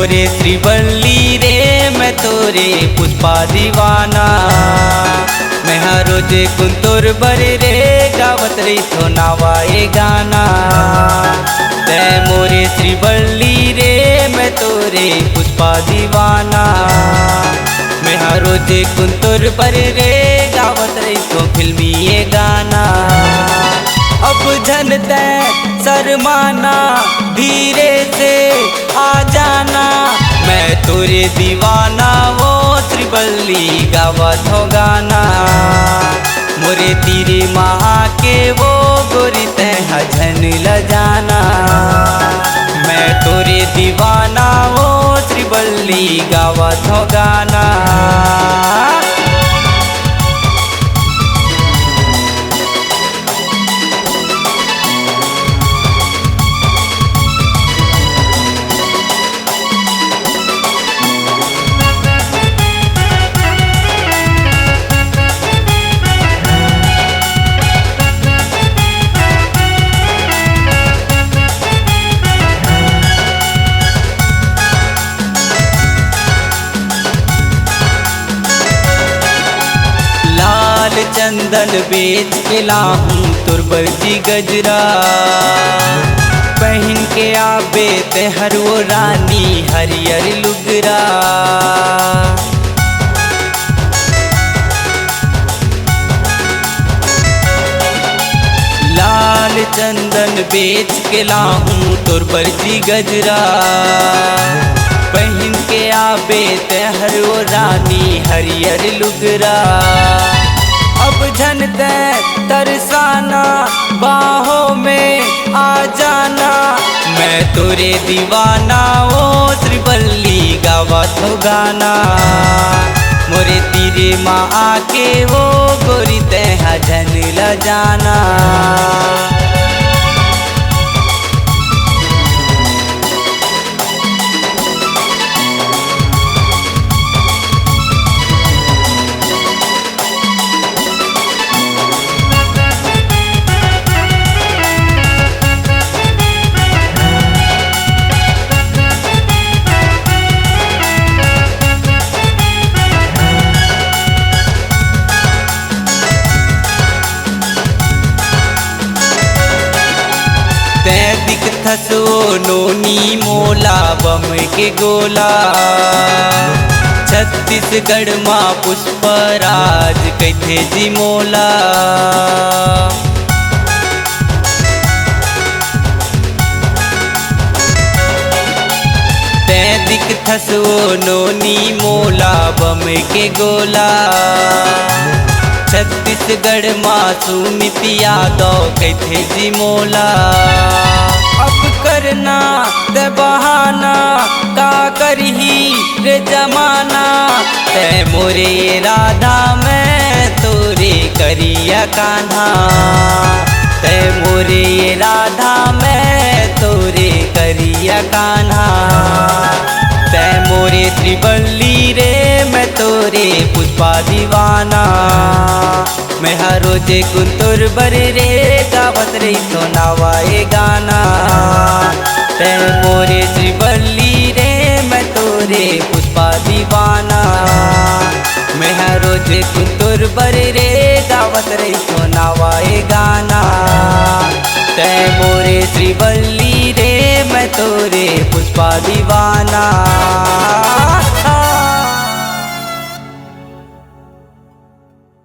मोरे श्रीवल्ली रे मैं तोरे पुष्पा दीवाना। मैं हर रोज कुंतुर बरे रे गावत रही तो नावाए गाना। ते मोरे श्रीवल्ली रे मैं तोरे पुष्पा दीवाना। मैं हर रोज कुंतुर बरे रे गावत रही तो फिल्मी ये गाना। अब झनते शर्माना धीरे से आ जाना। मैं तोरे दीवाना वो श्रीवल्ली गावत हो गाना। मोरे तीरे महा के वो गोरी तह झन ल जाना। मैं तोरे दीवाना वो श्रीवल्ली गावत हो गाना। चंदन बेच के लाहूं तुरबर जी गजरा। पहन के आबे ते हर वो रानी हरियर लुगरा। लाल चंदन बेच के लाहूं तुरबर जी गजरा। पहन के आबे ते हर वो रानी हरियर लुगरा। अब झनते तरसाना बाहों में आ जाना। मैं तोरे दीवाना वो श्रीवल्ली गावत हो गाना। मोरे तीरे माँ आके वो गोरी तह झन ल जाना। थसो नोनी मोला बम के गोला। छत्तीसगढ़ माँ पुष्पराज कैथे जी मोला। तैदिक थसो नोनी मोला बम के गोला। छत्तीसगढ़ माँ सुमित यादव कैथे जी मोला। अब करना ते बहाना का करही रे जमाना। ते मोरे राधा मैं तोरे करिया कान्हा। ते मोरे राधा मैं तोरे करिया कान्हा। ते मोरे श्रीवल्ली रे मैं तोरे पुष्पा दीवाना। मैं हर रोज कुंतुर बरे रे गावत रही तो नावाए गाना। ते मोरे श्रीवल्ली रे मैं तोरे पुष्पा दीवाना। मैं हर रोज कुंतुर बरे रे गावत रही तो नावाए गाना। ते मोरे श्रीवल्ली रे मैं तोरे पुष्पा दीवाना।